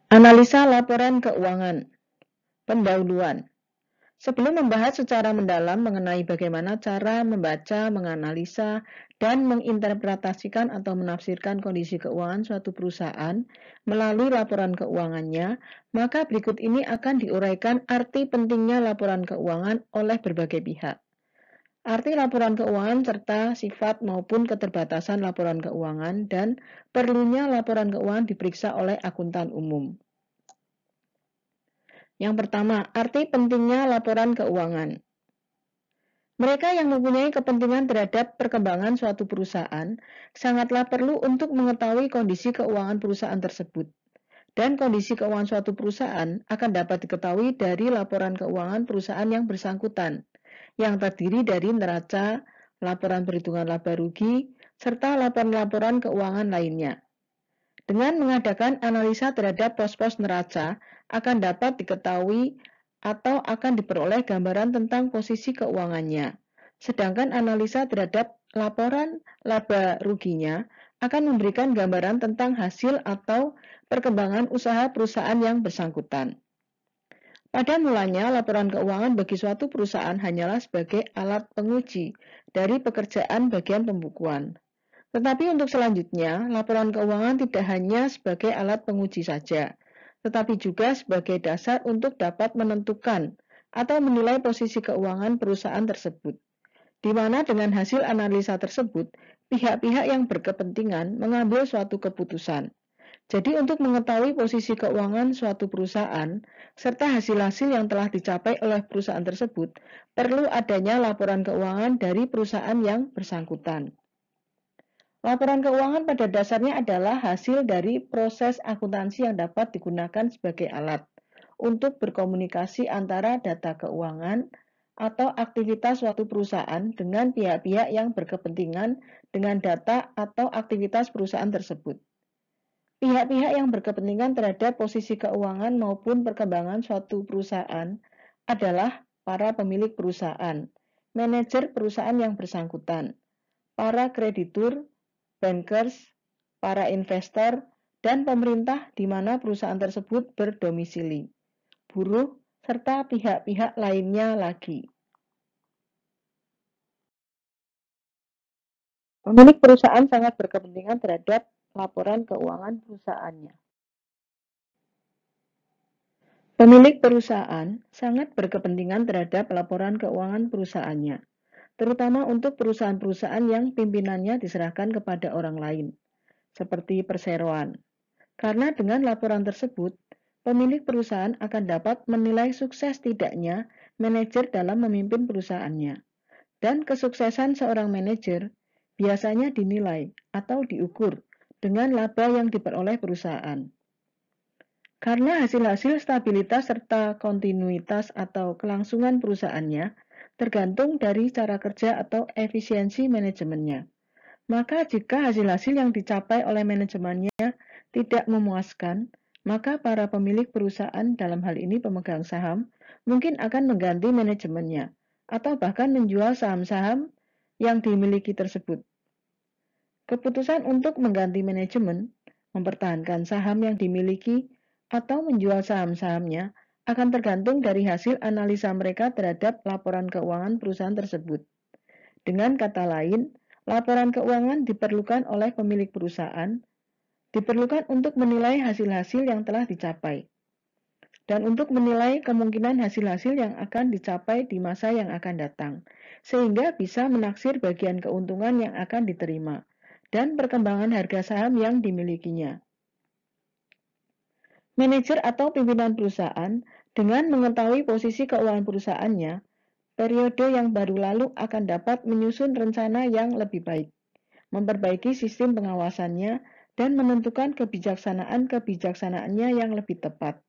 Analisa laporan keuangan. Pendahuluan. Sebelum membahas secara mendalam mengenai bagaimana cara membaca, menganalisa, dan menginterpretasikan atau menafsirkan kondisi keuangan suatu perusahaan melalui laporan keuangannya, maka berikut ini akan diuraikan arti pentingnya laporan keuangan oleh berbagai pihak. Arti laporan keuangan serta sifat maupun keterbatasan laporan keuangan dan perlunya laporan keuangan diperiksa oleh akuntan umum. Yang pertama, arti pentingnya laporan keuangan. Mereka yang mempunyai kepentingan terhadap perkembangan suatu perusahaan sangatlah perlu untuk mengetahui kondisi keuangan perusahaan tersebut. Dan kondisi keuangan suatu perusahaan akan dapat diketahui dari laporan keuangan perusahaan yang bersangkutan, yang terdiri dari neraca, laporan perhitungan laba rugi, serta laporan-laporan keuangan lainnya. Dengan mengadakan analisa terhadap pos-pos neraca, akan dapat diketahui atau akan diperoleh gambaran tentang posisi keuangannya. Sedangkan analisa terhadap laporan laba ruginya akan memberikan gambaran tentang hasil atau perkembangan usaha perusahaan yang bersangkutan. Pada mulanya, laporan keuangan bagi suatu perusahaan hanyalah sebagai alat penguji dari pekerjaan bagian pembukuan. Tetapi untuk selanjutnya, laporan keuangan tidak hanya sebagai alat penguji saja, tetapi juga sebagai dasar untuk dapat menentukan atau menilai posisi keuangan perusahaan tersebut, di mana dengan hasil analisa tersebut, pihak-pihak yang berkepentingan mengambil suatu keputusan. Jadi untuk mengetahui posisi keuangan suatu perusahaan, serta hasil-hasil yang telah dicapai oleh perusahaan tersebut, perlu adanya laporan keuangan dari perusahaan yang bersangkutan. Laporan keuangan pada dasarnya adalah hasil dari proses akuntansi yang dapat digunakan sebagai alat untuk berkomunikasi antara data keuangan atau aktivitas suatu perusahaan dengan pihak-pihak yang berkepentingan dengan data atau aktivitas perusahaan tersebut. Pihak-pihak yang berkepentingan terhadap posisi keuangan maupun perkembangan suatu perusahaan adalah para pemilik perusahaan, manajer perusahaan yang bersangkutan, para kreditur, bankers, para investor, dan pemerintah di mana perusahaan tersebut berdomisili, buruh, serta pihak-pihak lainnya lagi. Pemilik perusahaan sangat berkepentingan terhadap laporan keuangan perusahaannya. Pemilik perusahaan sangat berkepentingan terhadap laporan keuangan perusahaannya, terutama untuk perusahaan-perusahaan yang pimpinannya diserahkan kepada orang lain, seperti perseroan. Karena dengan laporan tersebut, pemilik perusahaan akan dapat menilai sukses tidaknya manajer dalam memimpin perusahaannya. Dan kesuksesan seorang manajer biasanya dinilai atau diukur dengan laba yang diperoleh perusahaan. Karena hasil-hasil stabilitas serta kontinuitas atau kelangsungan perusahaannya tergantung dari cara kerja atau efisiensi manajemennya. Maka jika hasil-hasil yang dicapai oleh manajemennya tidak memuaskan, maka para pemilik perusahaan, dalam hal ini pemegang saham, mungkin akan mengganti manajemennya atau bahkan menjual saham-saham yang dimiliki tersebut. Keputusan untuk mengganti manajemen, mempertahankan saham yang dimiliki, atau menjual saham-sahamnya akan tergantung dari hasil analisa mereka terhadap laporan keuangan perusahaan tersebut. Dengan kata lain, laporan keuangan diperlukan oleh pemilik perusahaan, diperlukan untuk menilai hasil-hasil yang telah dicapai, dan untuk menilai kemungkinan hasil-hasil yang akan dicapai di masa yang akan datang, sehingga bisa menaksir bagian keuntungan yang akan diterima, dan perkembangan harga saham yang dimilikinya. Manajer atau pimpinan perusahaan dengan mengetahui posisi keuangan perusahaannya, periode yang baru lalu akan dapat menyusun rencana yang lebih baik, memperbaiki sistem pengawasannya, dan menentukan kebijaksanaannya yang lebih tepat.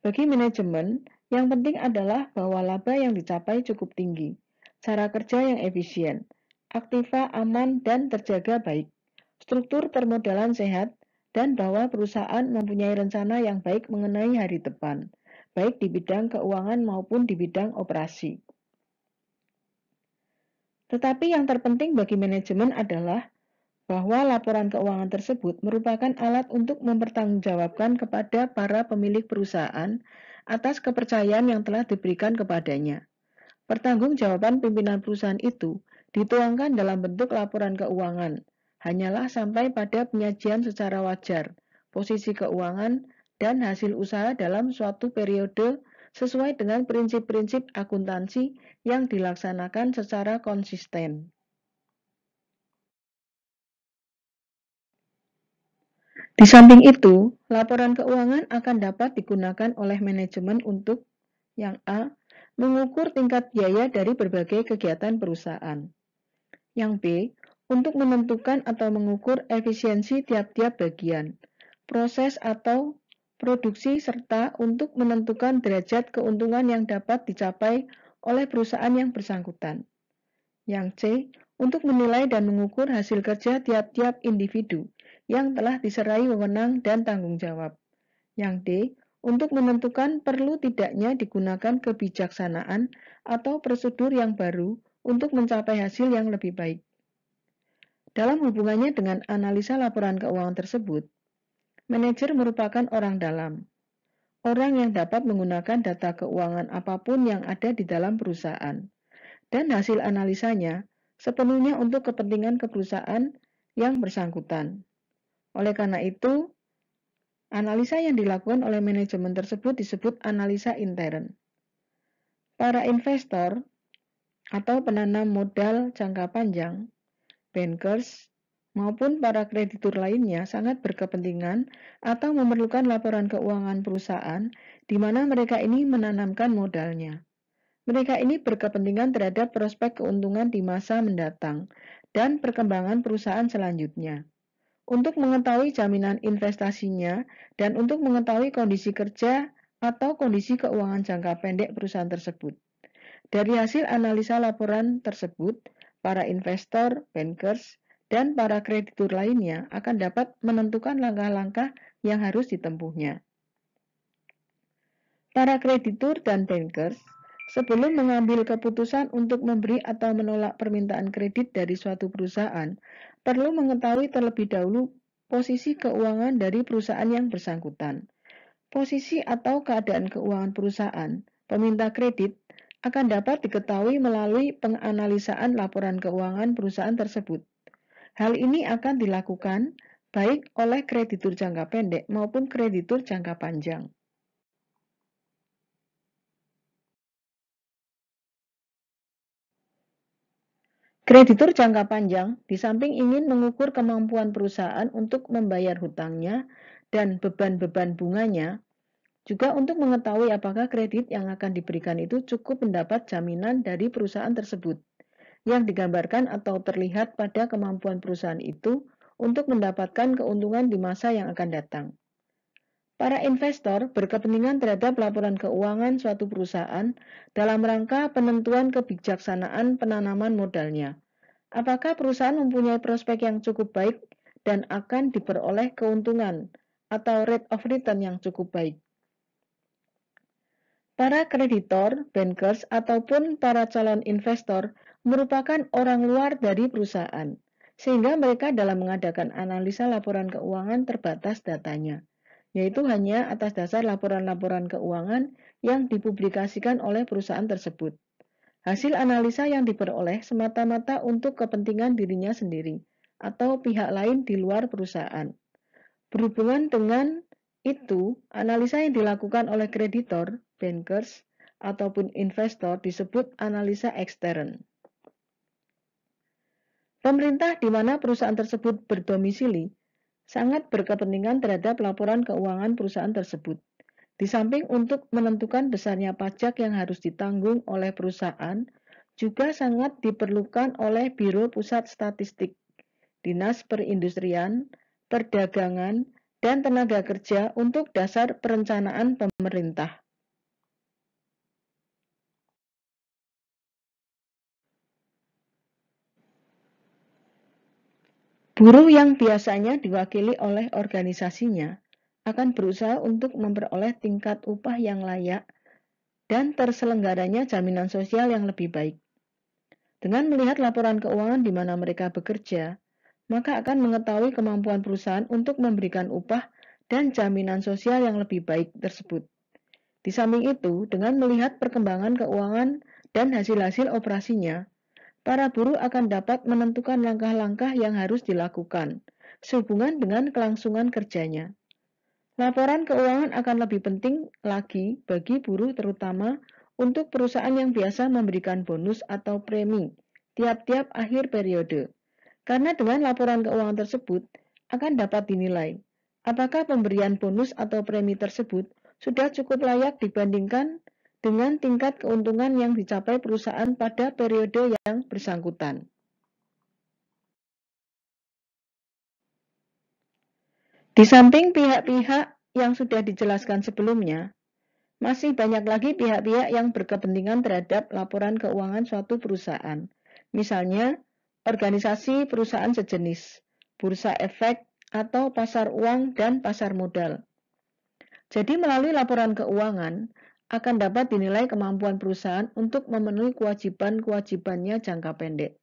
Bagi manajemen, yang penting adalah bahwa laba yang dicapai cukup tinggi, cara kerja yang efisien, aktiva aman dan terjaga baik, struktur permodalan sehat, dan bahwa perusahaan mempunyai rencana yang baik mengenai hari depan, baik di bidang keuangan maupun di bidang operasi. Tetapi yang terpenting bagi manajemen adalah bahwa laporan keuangan tersebut merupakan alat untuk mempertanggungjawabkan kepada para pemilik perusahaan atas kepercayaan yang telah diberikan kepadanya. Pertanggungjawaban pimpinan perusahaan itu dituangkan dalam bentuk laporan keuangan, hanyalah sampai pada penyajian secara wajar, posisi keuangan, dan hasil usaha dalam suatu periode sesuai dengan prinsip-prinsip akuntansi yang dilaksanakan secara konsisten. Di samping itu, laporan keuangan akan dapat digunakan oleh manajemen untuk yang A, mengukur tingkat biaya dari berbagai kegiatan perusahaan. Yang B, untuk menentukan atau mengukur efisiensi tiap-tiap bagian, proses atau produksi serta untuk menentukan derajat keuntungan yang dapat dicapai oleh perusahaan yang bersangkutan. Yang C, untuk menilai dan mengukur hasil kerja tiap-tiap individu yang telah diserai wewenang dan tanggung jawab. Yang D, untuk menentukan perlu tidaknya digunakan kebijaksanaan atau prosedur yang baru untuk mencapai hasil yang lebih baik. Dalam hubungannya dengan analisa laporan keuangan tersebut, manajer merupakan orang dalam, orang yang dapat menggunakan data keuangan apapun yang ada di dalam perusahaan, dan hasil analisanya sepenuhnya untuk kepentingan perusahaan yang bersangkutan. Oleh karena itu, analisa yang dilakukan oleh manajemen tersebut disebut analisa intern. Para investor atau penanam modal jangka panjang, bankers, maupun para kreditur lainnya sangat berkepentingan atau memerlukan laporan keuangan perusahaan di mana mereka ini menanamkan modalnya. Mereka ini berkepentingan terhadap prospek keuntungan di masa mendatang dan perkembangan perusahaan selanjutnya. Untuk mengetahui jaminan investasinya dan untuk mengetahui kondisi kerja atau kondisi keuangan jangka pendek perusahaan tersebut. Dari hasil analisa laporan tersebut, para investor, bankers, dan para kreditur lainnya akan dapat menentukan langkah-langkah yang harus ditempuhnya. Para kreditur dan bankers sebelum mengambil keputusan untuk memberi atau menolak permintaan kredit dari suatu perusahaan, perlu mengetahui terlebih dahulu posisi keuangan dari perusahaan yang bersangkutan. Posisi atau keadaan keuangan perusahaan peminta kredit akan dapat diketahui melalui penganalisaan laporan keuangan perusahaan tersebut. Hal ini akan dilakukan baik oleh kreditur jangka pendek maupun kreditur jangka panjang. Kreditur jangka panjang di samping ingin mengukur kemampuan perusahaan untuk membayar hutangnya dan beban-beban bunganya, juga untuk mengetahui apakah kredit yang akan diberikan itu cukup mendapat jaminan dari perusahaan tersebut, yang digambarkan atau terlihat pada kemampuan perusahaan itu untuk mendapatkan keuntungan di masa yang akan datang. Para investor berkepentingan terhadap laporan keuangan suatu perusahaan dalam rangka penentuan kebijaksanaan penanaman modalnya. Apakah perusahaan mempunyai prospek yang cukup baik dan akan diperoleh keuntungan atau rate of return yang cukup baik? Para kreditor, bankers, ataupun para calon investor merupakan orang luar dari perusahaan, sehingga mereka dalam mengadakan analisa laporan keuangan terbatas datanya, yaitu hanya atas dasar laporan-laporan keuangan yang dipublikasikan oleh perusahaan tersebut. Hasil analisa yang diperoleh semata-mata untuk kepentingan dirinya sendiri atau pihak lain di luar perusahaan. Berhubungan dengan itu, analisa yang dilakukan oleh kreditor, bankers, ataupun investor disebut analisa ekstern. Pemerintah di mana perusahaan tersebut berdomisili sangat berkepentingan terhadap laporan keuangan perusahaan tersebut. Di samping untuk menentukan besarnya pajak yang harus ditanggung oleh perusahaan, juga sangat diperlukan oleh Biro Pusat Statistik, Dinas Perindustrian, Perdagangan, dan Tenaga Kerja untuk dasar perencanaan pemerintah. Buruh yang biasanya diwakili oleh organisasinya akan berusaha untuk memperoleh tingkat upah yang layak dan terselenggaranya jaminan sosial yang lebih baik. Dengan melihat laporan keuangan di mana mereka bekerja, maka akan mengetahui kemampuan perusahaan untuk memberikan upah dan jaminan sosial yang lebih baik tersebut. Di samping itu, dengan melihat perkembangan keuangan dan hasil-hasil operasinya, para buruh akan dapat menentukan langkah-langkah yang harus dilakukan sehubungan dengan kelangsungan kerjanya. Laporan keuangan akan lebih penting lagi bagi buruh terutama untuk perusahaan yang biasa memberikan bonus atau premi tiap-tiap akhir periode. Karena dengan laporan keuangan tersebut akan dapat dinilai apakah pemberian bonus atau premi tersebut sudah cukup layak dibandingkan dengan tingkat keuntungan yang dicapai perusahaan pada periode yang bersangkutan. Di samping pihak-pihak yang sudah dijelaskan sebelumnya, masih banyak lagi pihak-pihak yang berkepentingan terhadap laporan keuangan suatu perusahaan. Misalnya, organisasi perusahaan sejenis, bursa efek, atau pasar uang dan pasar modal. Jadi melalui laporan keuangan akan dapat dinilai kemampuan perusahaan untuk memenuhi kewajiban-kewajibannya jangka pendek.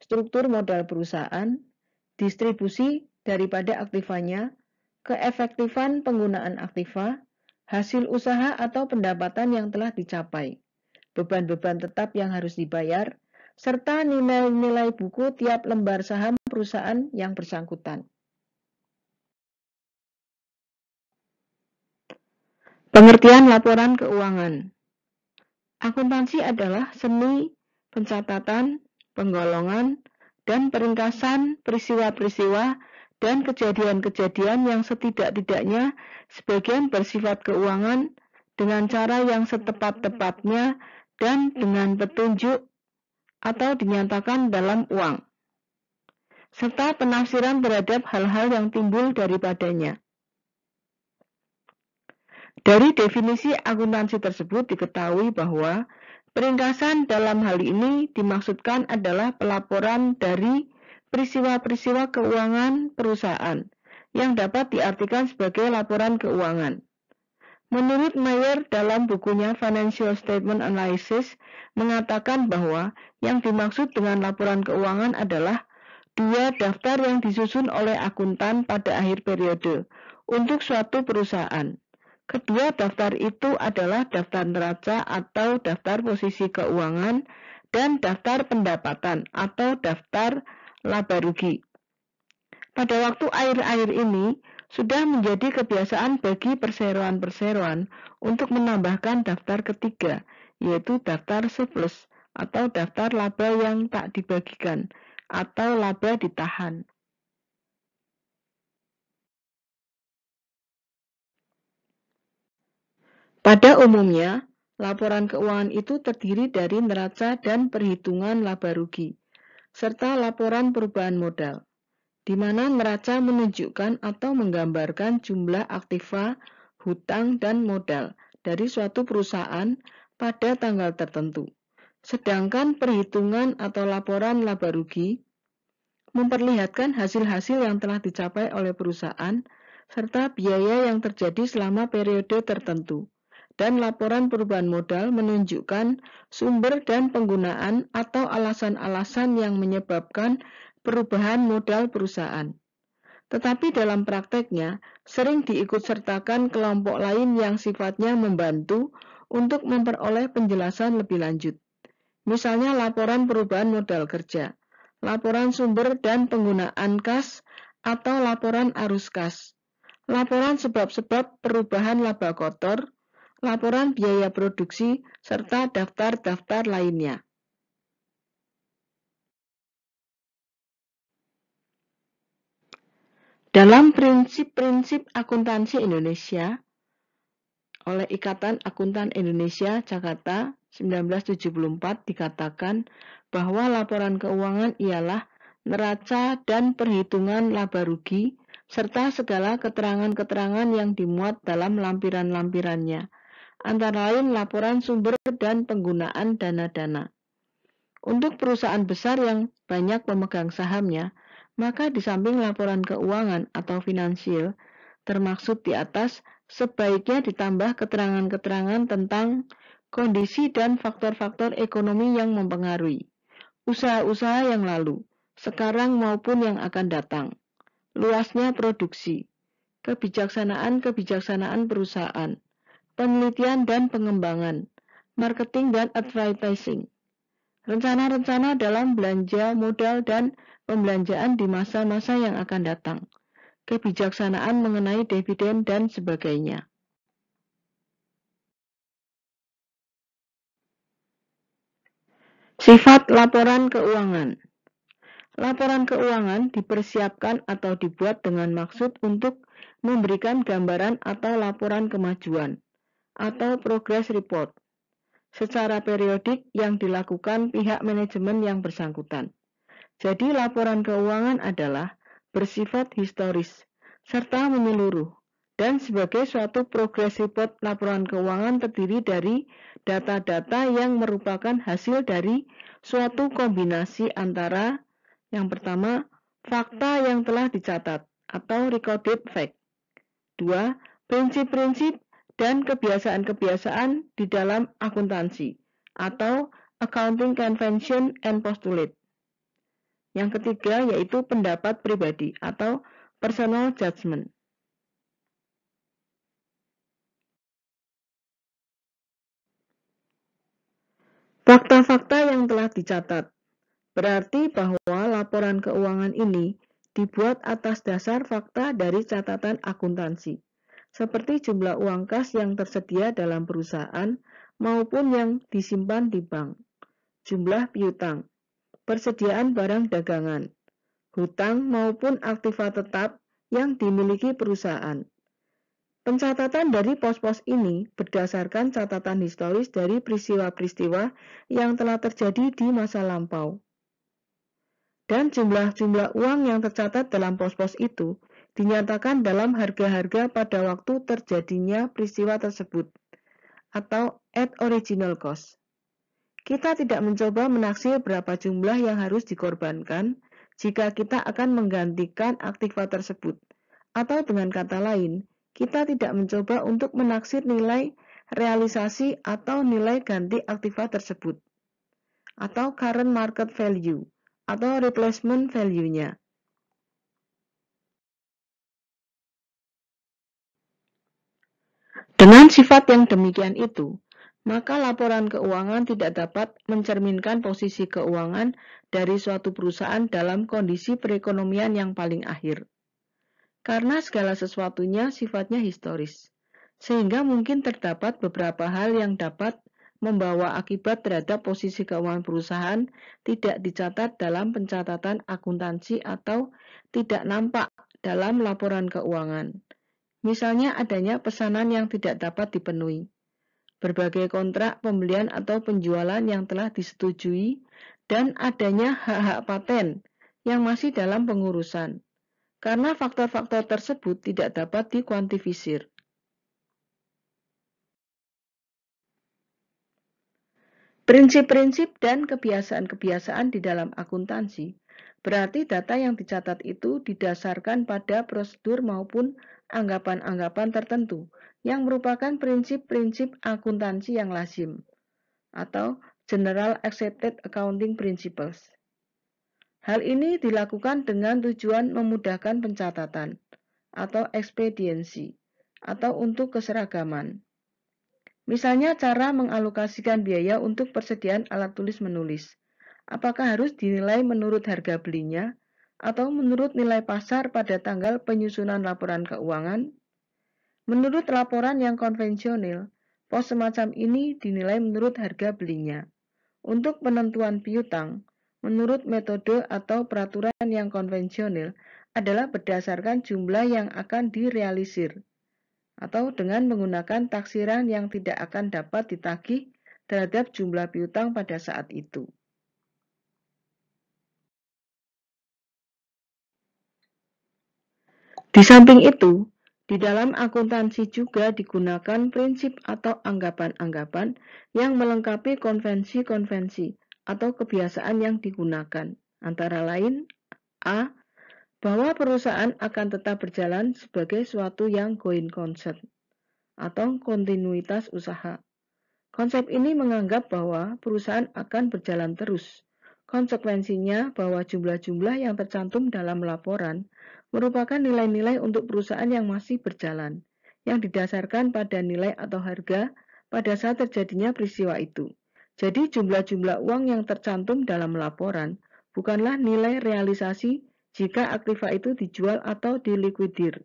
Struktur modal perusahaan, distribusi daripada aktivanya, keefektifan penggunaan aktiva, hasil usaha atau pendapatan yang telah dicapai, beban-beban tetap yang harus dibayar, serta nilai-nilai buku tiap lembar saham perusahaan yang bersangkutan. Pengertian laporan keuangan. Akuntansi adalah seni pencatatan, penggolongan, dan peringkasan peristiwa-peristiwa dan kejadian-kejadian yang setidak-tidaknya sebagian bersifat keuangan dengan cara yang setepat-tepatnya dan dengan petunjuk atau dinyatakan dalam uang, serta penafsiran terhadap hal-hal yang timbul daripadanya. Dari definisi akuntansi tersebut diketahui bahwa peringkasan dalam hal ini dimaksudkan adalah pelaporan dari peristiwa-peristiwa keuangan perusahaan yang dapat diartikan sebagai laporan keuangan. Menurut Mayer dalam bukunya Financial Statement Analysis mengatakan bahwa yang dimaksud dengan laporan keuangan adalah dua daftar yang disusun oleh akuntan pada akhir periode untuk suatu perusahaan. Kedua daftar itu adalah daftar neraca atau daftar posisi keuangan dan daftar pendapatan atau daftar laba rugi. Pada waktu akhir-akhir ini, sudah menjadi kebiasaan bagi perseroan-perseroan untuk menambahkan daftar ketiga, yaitu daftar surplus atau daftar laba yang tak dibagikan atau laba ditahan. Pada umumnya, laporan keuangan itu terdiri dari neraca dan perhitungan laba rugi, serta laporan perubahan modal, di mana neraca menunjukkan atau menggambarkan jumlah aktiva, hutang, dan modal dari suatu perusahaan pada tanggal tertentu. Sedangkan perhitungan atau laporan laba rugi memperlihatkan hasil-hasil yang telah dicapai oleh perusahaan serta biaya yang terjadi selama periode tertentu. Dan laporan perubahan modal menunjukkan sumber dan penggunaan atau alasan-alasan yang menyebabkan perubahan modal perusahaan. Tetapi dalam prakteknya, sering diikutsertakan kelompok lain yang sifatnya membantu untuk memperoleh penjelasan lebih lanjut. Misalnya laporan perubahan modal kerja, laporan sumber dan penggunaan kas atau laporan arus kas, laporan sebab-sebab perubahan laba kotor, laporan biaya produksi, serta daftar-daftar lainnya. Dalam prinsip-prinsip akuntansi Indonesia, oleh Ikatan Akuntan Indonesia Jakarta 1974 dikatakan bahwa laporan keuangan ialah neraca dan perhitungan laba rugi, serta segala keterangan-keterangan yang dimuat dalam lampiran-lampirannya, antara lain laporan sumber dan penggunaan dana-dana. Untuk perusahaan besar yang banyak pemegang sahamnya, maka di samping laporan keuangan atau finansial termaksud di atas, sebaiknya ditambah keterangan-keterangan tentang kondisi dan faktor-faktor ekonomi yang mempengaruhi usaha-usaha yang lalu, sekarang maupun yang akan datang, luasnya produksi, kebijaksanaan perusahaan, penelitian dan pengembangan, marketing dan advertising, rencana-rencana dalam belanja modal dan pembelanjaan di masa-masa yang akan datang, kebijaksanaan mengenai dividen dan sebagainya. Sifat laporan keuangan. Laporan keuangan dipersiapkan atau dibuat dengan maksud untuk memberikan gambaran atau laporan kemajuan atau progress report secara periodik yang dilakukan pihak manajemen yang bersangkutan. Jadi laporan keuangan adalah bersifat historis serta menyeluruh, dan sebagai suatu progress report laporan keuangan terdiri dari data-data yang merupakan hasil dari suatu kombinasi antara yang pertama, fakta yang telah dicatat atau recorded fact. 2. Prinsip-prinsip dan kebiasaan-kebiasaan di dalam akuntansi atau accounting convention and postulate. Yang ketiga yaitu pendapat pribadi atau personal judgment. Fakta-fakta yang telah dicatat berarti bahwa laporan keuangan ini dibuat atas dasar fakta dari catatan akuntansi, seperti jumlah uang kas yang tersedia dalam perusahaan maupun yang disimpan di bank, jumlah piutang, persediaan barang dagangan, hutang maupun aktiva tetap yang dimiliki perusahaan. Pencatatan dari pos-pos ini berdasarkan catatan historis dari peristiwa-peristiwa yang telah terjadi di masa lampau. Dan jumlah-jumlah uang yang tercatat dalam pos-pos itu dinyatakan dalam harga-harga pada waktu terjadinya peristiwa tersebut, atau at original cost. Kita tidak mencoba menaksir berapa jumlah yang harus dikorbankan jika kita akan menggantikan aktiva tersebut, atau dengan kata lain, kita tidak mencoba untuk menaksir nilai realisasi atau nilai ganti aktiva tersebut, atau current market value, atau replacement value-nya. Dengan sifat yang demikian itu, maka laporan keuangan tidak dapat mencerminkan posisi keuangan dari suatu perusahaan dalam kondisi perekonomian yang paling akhir. Karena segala sesuatunya sifatnya historis, sehingga mungkin terdapat beberapa hal yang dapat membawa akibat terhadap posisi keuangan perusahaan tidak dicatat dalam pencatatan akuntansi atau tidak nampak dalam laporan keuangan. Misalnya adanya pesanan yang tidak dapat dipenuhi, berbagai kontrak pembelian atau penjualan yang telah disetujui, dan adanya hak-hak paten yang masih dalam pengurusan, karena faktor-faktor tersebut tidak dapat dikuantifisir. Prinsip-prinsip dan kebiasaan-kebiasaan di dalam akuntansi berarti data yang dicatat itu didasarkan pada prosedur maupun anggapan-anggapan tertentu yang merupakan prinsip-prinsip akuntansi yang lazim atau General Accepted Accounting Principles. Hal ini dilakukan dengan tujuan memudahkan pencatatan atau ekspediensi atau untuk keseragaman. Misalnya cara mengalokasikan biaya untuk persediaan alat tulis menulis. Apakah harus dinilai menurut harga belinya atau menurut nilai pasar pada tanggal penyusunan laporan keuangan? Menurut laporan yang konvensional, pos semacam ini dinilai menurut harga belinya. Untuk penentuan piutang, menurut metode atau peraturan yang konvensional adalah berdasarkan jumlah yang akan direalisir, atau dengan menggunakan taksiran yang tidak akan dapat ditagih terhadap jumlah piutang pada saat itu. Di samping itu, di dalam akuntansi juga digunakan prinsip atau anggapan-anggapan yang melengkapi konvensi-konvensi atau kebiasaan yang digunakan, antara lain A. Bahwa perusahaan akan tetap berjalan sebagai suatu yang going concern atau kontinuitas usaha. Konsep ini menganggap bahwa perusahaan akan berjalan terus, Konsekuensinya bahwa jumlah-jumlah yang tercantum dalam laporan merupakan nilai-nilai untuk perusahaan yang masih berjalan, yang didasarkan pada nilai atau harga pada saat terjadinya peristiwa itu. Jadi jumlah-jumlah uang yang tercantum dalam laporan bukanlah nilai realisasi jika aktiva itu dijual atau dilikuidir.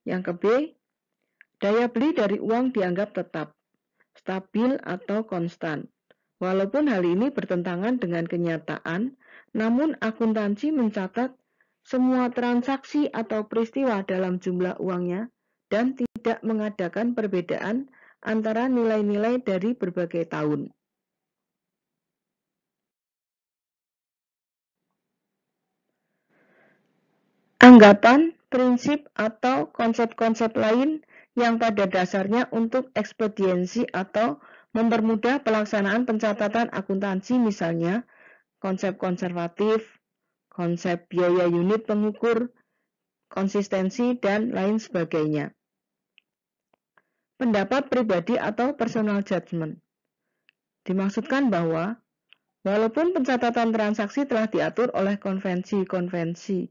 Yang ke B, daya beli dari uang dianggap tetap, stabil atau konstan. Walaupun hal ini bertentangan dengan kenyataan, namun akuntansi mencatat semua transaksi atau peristiwa dalam jumlah uangnya dan tidak mengadakan perbedaan antara nilai-nilai dari berbagai tahun. Anggapan, prinsip, atau konsep-konsep lain yang pada dasarnya untuk ekspediensi atau mempermudah pelaksanaan pencatatan akuntansi, misalnya konsep konservatif, konsep biaya unit pengukur, konsistensi, dan lain sebagainya. Pendapat pribadi atau personal judgment. Dimaksudkan bahwa walaupun pencatatan transaksi telah diatur oleh konvensi-konvensi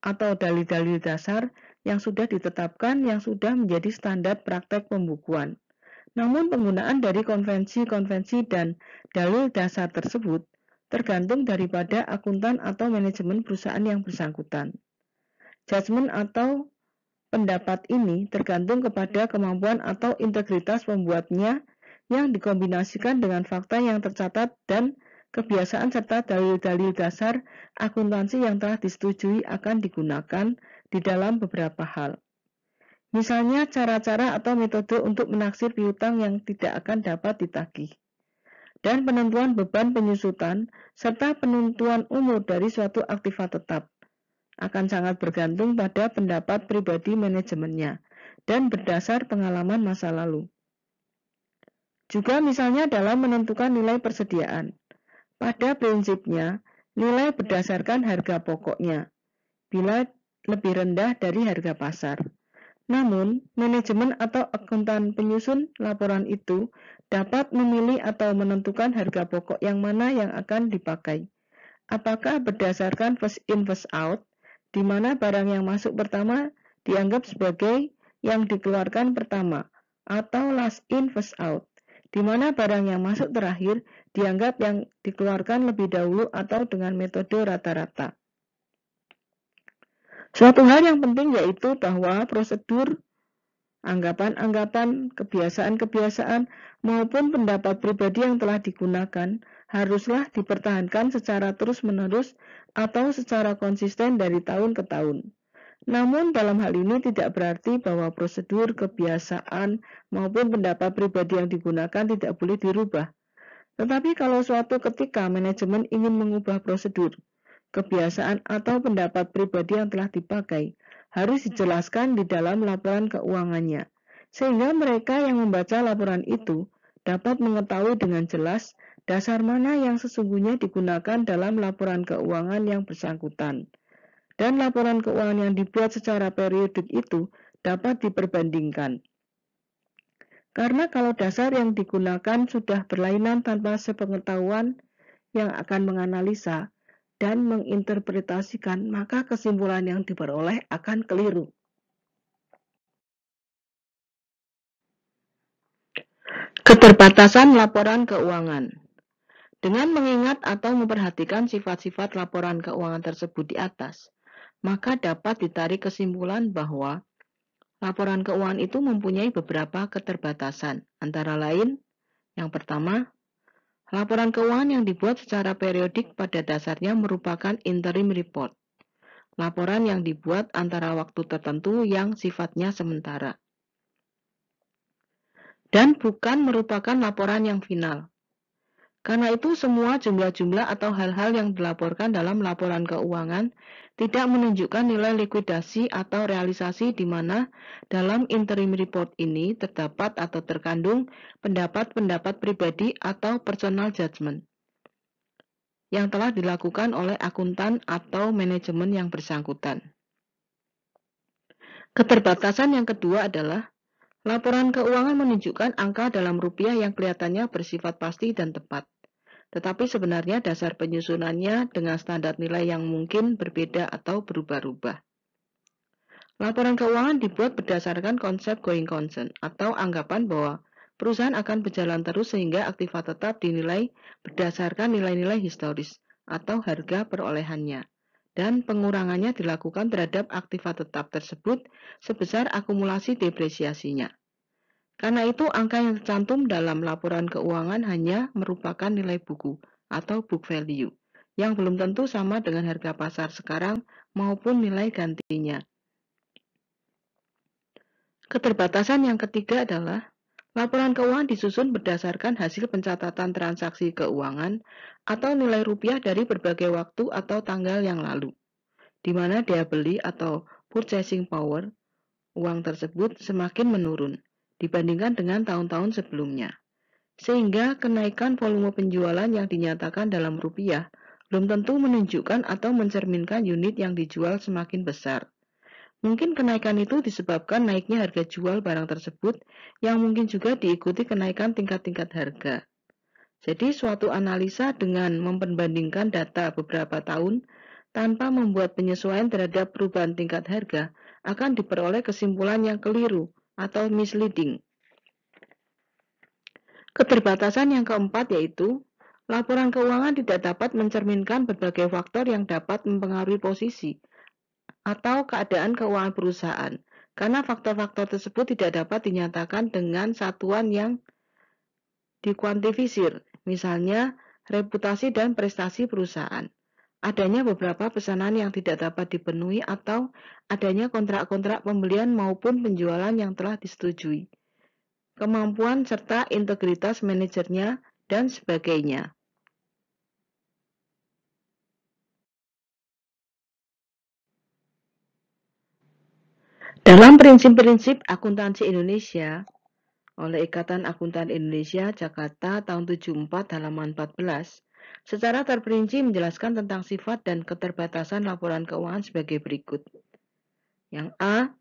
atau dalil-dalil dasar yang sudah ditetapkan yang sudah menjadi standar praktek pembukuan. Namun penggunaan dari konvensi-konvensi dan dalil dasar tersebut tergantung daripada akuntan atau manajemen perusahaan yang bersangkutan. Judgement atau pendapat ini tergantung kepada kemampuan atau integritas pembuatnya yang dikombinasikan dengan fakta yang tercatat dan kebiasaan serta dalil-dalil dasar akuntansi yang telah disetujui akan digunakan di dalam beberapa hal. Misalnya cara-cara atau metode untuk menaksir piutang yang tidak akan dapat ditagih. Dan penentuan beban penyusutan serta penentuan umur dari suatu aktiva tetap akan sangat bergantung pada pendapat pribadi manajemennya dan berdasar pengalaman masa lalu. Juga misalnya dalam menentukan nilai persediaan. Pada prinsipnya, nilai berdasarkan harga pokoknya, bila lebih rendah dari harga pasar. Namun, manajemen atau akuntan penyusun laporan itu dapat memilih atau menentukan harga pokok yang mana yang akan dipakai. Apakah berdasarkan first in first out, di mana barang yang masuk pertama dianggap sebagai yang dikeluarkan pertama, atau last in first out, di mana barang yang masuk terakhir dianggap yang dikeluarkan lebih dahulu atau dengan metode rata-rata. Suatu hal yang penting yaitu bahwa prosedur, anggapan-anggapan, kebiasaan-kebiasaan, maupun pendapat pribadi yang telah digunakan haruslah dipertahankan secara terus-menerus atau secara konsisten dari tahun ke tahun. Namun dalam hal ini tidak berarti bahwa prosedur, kebiasaan, maupun pendapat pribadi yang digunakan tidak boleh dirubah. Tetapi kalau suatu ketika manajemen ingin mengubah prosedur, kebiasaan, atau pendapat pribadi yang telah dipakai, harus dijelaskan di dalam laporan keuangannya, sehingga mereka yang membaca laporan itu dapat mengetahui dengan jelas dasar mana yang sesungguhnya digunakan dalam laporan keuangan yang bersangkutan. Dan laporan keuangan yang dibuat secara periodik itu dapat diperbandingkan. Karena kalau dasar yang digunakan sudah berlainan tanpa sepengetahuan yang akan menganalisa dan menginterpretasikan, maka kesimpulan yang diperoleh akan keliru. Keterbatasan laporan keuangan. Dengan mengingat atau memperhatikan sifat-sifat laporan keuangan tersebut di atas, maka dapat ditarik kesimpulan bahwa laporan keuangan itu mempunyai beberapa keterbatasan. Antara lain, yang pertama, laporan keuangan yang dibuat secara periodik pada dasarnya merupakan interim report. Laporan yang dibuat antara waktu tertentu yang sifatnya sementara. Dan bukan merupakan laporan yang final. Karena itu semua jumlah-jumlah atau hal-hal yang dilaporkan dalam laporan keuangan tidak menunjukkan nilai likuidasi atau realisasi di mana dalam interim report ini terdapat atau terkandung pendapat-pendapat pribadi atau personal judgment yang telah dilakukan oleh akuntan atau manajemen yang bersangkutan. Keterbatasan yang kedua adalah laporan keuangan menunjukkan angka dalam rupiah yang kelihatannya bersifat pasti dan tepat. tetapi sebenarnya dasar penyusunannya dengan standar nilai yang mungkin berbeda atau berubah-ubah. Laporan keuangan dibuat berdasarkan konsep going concern atau anggapan bahwa perusahaan akan berjalan terus sehingga aktiva tetap dinilai berdasarkan nilai-nilai historis atau harga perolehannya, dan pengurangannya dilakukan terhadap aktiva tetap tersebut sebesar akumulasi depresiasinya. Karena itu, angka yang tercantum dalam laporan keuangan hanya merupakan nilai buku atau book value, yang belum tentu sama dengan harga pasar sekarang maupun nilai gantinya. Keterbatasan yang ketiga adalah laporan keuangan disusun berdasarkan hasil pencatatan transaksi keuangan atau nilai rupiah dari berbagai waktu atau tanggal yang lalu, di mana daya beli atau purchasing power uang tersebut semakin menurun dibandingkan dengan tahun-tahun sebelumnya. Sehingga kenaikan volume penjualan yang dinyatakan dalam rupiah belum tentu menunjukkan atau mencerminkan unit yang dijual semakin besar. Mungkin kenaikan itu disebabkan naiknya harga jual barang tersebut yang mungkin juga diikuti kenaikan tingkat-tingkat harga. Jadi suatu analisa dengan membandingkan data beberapa tahun tanpa membuat penyesuaian terhadap perubahan tingkat harga akan diperoleh kesimpulan yang keliru atau misleading. Keterbatasan yang keempat yaitu laporan keuangan tidak dapat mencerminkan berbagai faktor yang dapat mempengaruhi posisi atau keadaan keuangan perusahaan, karena faktor-faktor tersebut tidak dapat dinyatakan dengan satuan yang dikuantifisir, misalnya reputasi dan prestasi perusahaan. Adanya beberapa pesanan yang tidak dapat dipenuhi atau adanya kontrak-kontrak pembelian maupun penjualan yang telah disetujui, kemampuan serta integritas manajernya, dan sebagainya. Dalam prinsip-prinsip akuntansi Indonesia, oleh Ikatan Akuntan Indonesia Jakarta tahun 74 halaman 14, secara terperinci menjelaskan tentang sifat dan keterbatasan laporan keuangan sebagai berikut. Yang A,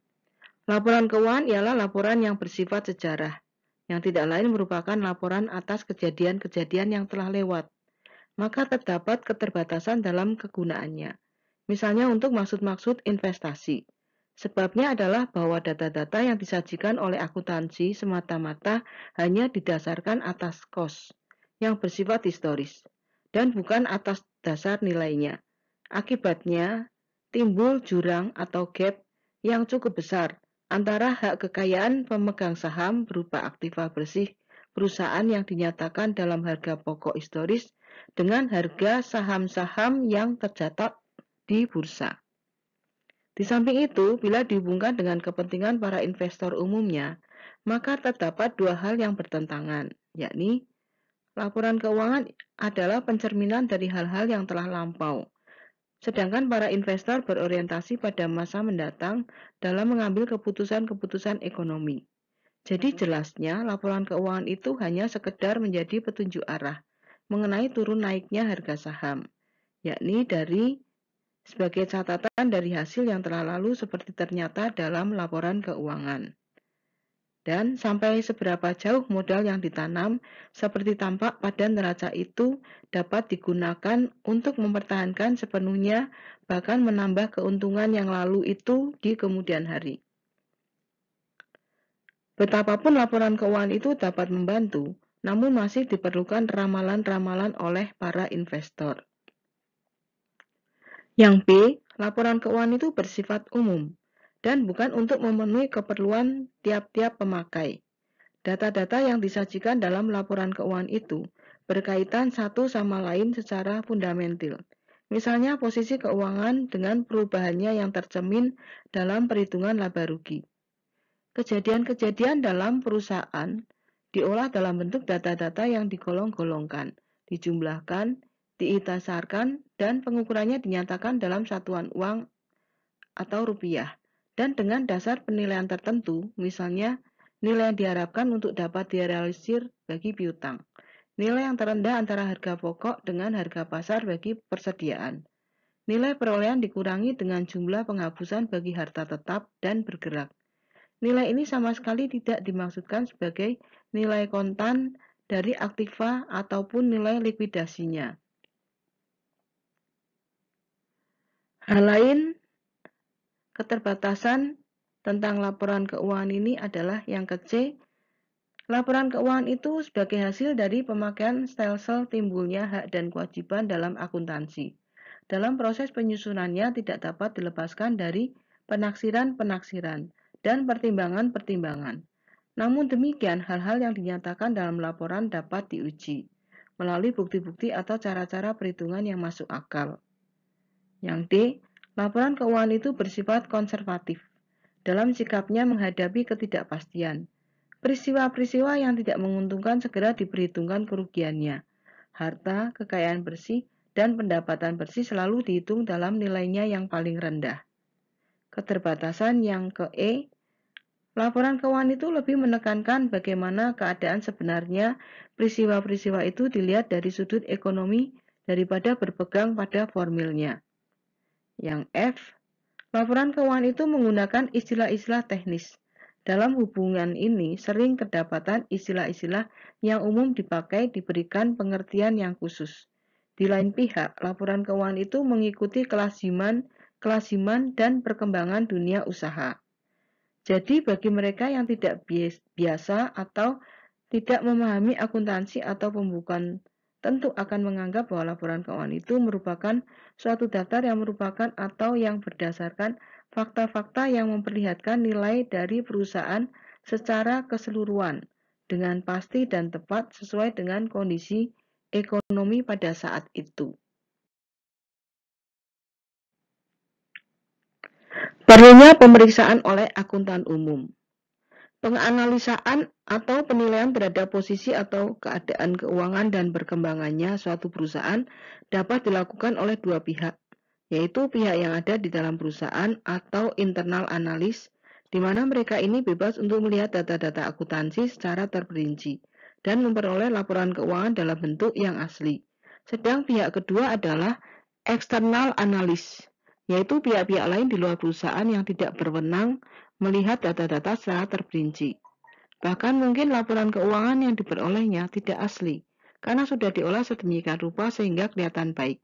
laporan keuangan ialah laporan yang bersifat sejarah, yang tidak lain merupakan laporan atas kejadian-kejadian yang telah lewat, maka terdapat keterbatasan dalam kegunaannya, misalnya untuk maksud-maksud investasi. Sebabnya adalah bahwa data-data yang disajikan oleh akuntansi semata-mata hanya didasarkan atas cost yang bersifat historis dan bukan atas dasar nilainya. Akibatnya, timbul jurang atau gap yang cukup besar antara hak kekayaan pemegang saham berupa aktiva bersih perusahaan yang dinyatakan dalam harga pokok historis dengan harga saham-saham yang tercatat di bursa. Di samping itu, bila dihubungkan dengan kepentingan para investor umumnya, maka terdapat dua hal yang bertentangan, yakni laporan keuangan adalah pencerminan dari hal-hal yang telah lampau, sedangkan para investor berorientasi pada masa mendatang dalam mengambil keputusan-keputusan ekonomi. Jadi jelasnya, laporan keuangan itu hanya sekedar menjadi petunjuk arah mengenai turun naiknya harga saham, yakni sebagai catatan dari hasil yang telah lalu seperti ternyata dalam laporan keuangan. Dan sampai seberapa jauh modal yang ditanam seperti tampak pada neraca itu dapat digunakan untuk mempertahankan sepenuhnya bahkan menambah keuntungan yang lalu itu di kemudian hari. Betapapun laporan keuangan itu dapat membantu, namun masih diperlukan ramalan-ramalan oleh para investor. Yang B, laporan keuangan itu bersifat umum dan bukan untuk memenuhi keperluan tiap-tiap pemakai. Data-data yang disajikan dalam laporan keuangan itu berkaitan satu sama lain secara fundamental. Misalnya posisi keuangan dengan perubahannya yang tercermin dalam perhitungan laba rugi. Kejadian-kejadian dalam perusahaan diolah dalam bentuk data-data yang digolong-golongkan, dijumlahkan, diitasarkan, dan pengukurannya dinyatakan dalam satuan uang atau rupiah, dan dengan dasar penilaian tertentu, misalnya nilai yang diharapkan untuk dapat direalisir bagi piutang, nilai yang terendah antara harga pokok dengan harga pasar bagi persediaan, nilai perolehan dikurangi dengan jumlah penghapusan bagi harta tetap dan bergerak. Nilai ini sama sekali tidak dimaksudkan sebagai nilai kontan dari aktiva ataupun nilai likuidasinya. Hal lain keterbatasan tentang laporan keuangan ini adalah yang ke-C. Laporan keuangan itu sebagai hasil dari pemakaian stelsel timbulnya hak dan kewajiban dalam akuntansi. Dalam proses penyusunannya tidak dapat dilepaskan dari penaksiran-penaksiran dan pertimbangan-pertimbangan. Namun demikian, hal-hal yang dinyatakan dalam laporan dapat diuji melalui bukti-bukti atau cara-cara perhitungan yang masuk akal. Yang D, laporan keuangan itu bersifat konservatif dalam sikapnya menghadapi ketidakpastian. Peristiwa-peristiwa yang tidak menguntungkan segera diperhitungkan kerugiannya. Harta, kekayaan bersih, dan pendapatan bersih selalu dihitung dalam nilainya yang paling rendah. Keterbatasan yang ke-E, laporan keuangan itu lebih menekankan bagaimana keadaan sebenarnya peristiwa-peristiwa itu dilihat dari sudut ekonomi daripada berpegang pada formilnya. Yang F, laporan keuangan itu menggunakan istilah-istilah teknis. Dalam hubungan ini sering kedapatan istilah-istilah yang umum dipakai diberikan pengertian yang khusus. Di lain pihak, laporan keuangan itu mengikuti kelaziman dan perkembangan dunia usaha. Jadi bagi mereka yang tidak biasa atau tidak memahami akuntansi atau pembukuan, tentu akan menganggap bahwa laporan keuangan itu merupakan suatu daftar yang merupakan atau yang berdasarkan fakta-fakta yang memperlihatkan nilai dari perusahaan secara keseluruhan dengan pasti dan tepat sesuai dengan kondisi ekonomi pada saat itu. Perlunya pemeriksaan oleh akuntan umum. Penganalisaan atau penilaian terhadap posisi atau keadaan keuangan dan perkembangannya suatu perusahaan dapat dilakukan oleh dua pihak, yaitu pihak yang ada di dalam perusahaan atau internal analis, di mana mereka ini bebas untuk melihat data-data akuntansi secara terperinci dan memperoleh laporan keuangan dalam bentuk yang asli. Sedang pihak kedua adalah eksternal analis, yaitu pihak-pihak lain di luar perusahaan yang tidak berwenang melihat data-data secara terperinci. Bahkan mungkin laporan keuangan yang diperolehnya tidak asli, karena sudah diolah sedemikian rupa sehingga kelihatan baik.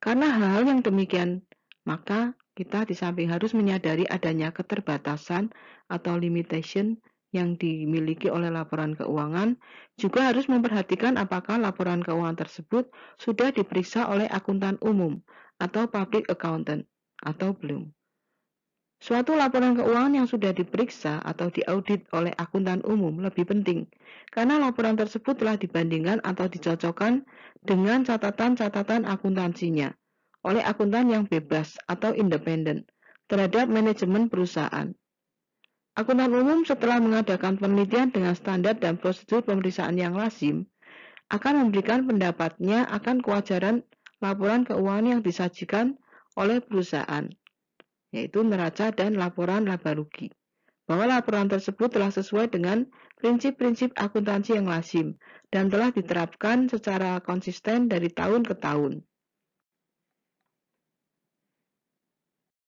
Karena hal-hal yang demikian, maka kita di samping harus menyadari adanya keterbatasan atau limitation yang dimiliki oleh laporan keuangan, juga harus memperhatikan apakah laporan keuangan tersebut sudah diperiksa oleh akuntan umum atau public accountant atau belum. Suatu laporan keuangan yang sudah diperiksa atau diaudit oleh akuntan umum lebih penting, karena laporan tersebut telah dibandingkan atau dicocokkan dengan catatan-catatan akuntansinya oleh akuntan yang bebas atau independen terhadap manajemen perusahaan. Akuntan umum setelah mengadakan penelitian dengan standar dan prosedur pemeriksaan yang lazim, akan memberikan pendapatnya akan kewajaran laporan keuangan yang disajikan oleh perusahaan, yaitu neraca dan laporan laba rugi, bahwa laporan tersebut telah sesuai dengan prinsip-prinsip akuntansi yang lazim dan telah diterapkan secara konsisten dari tahun ke tahun.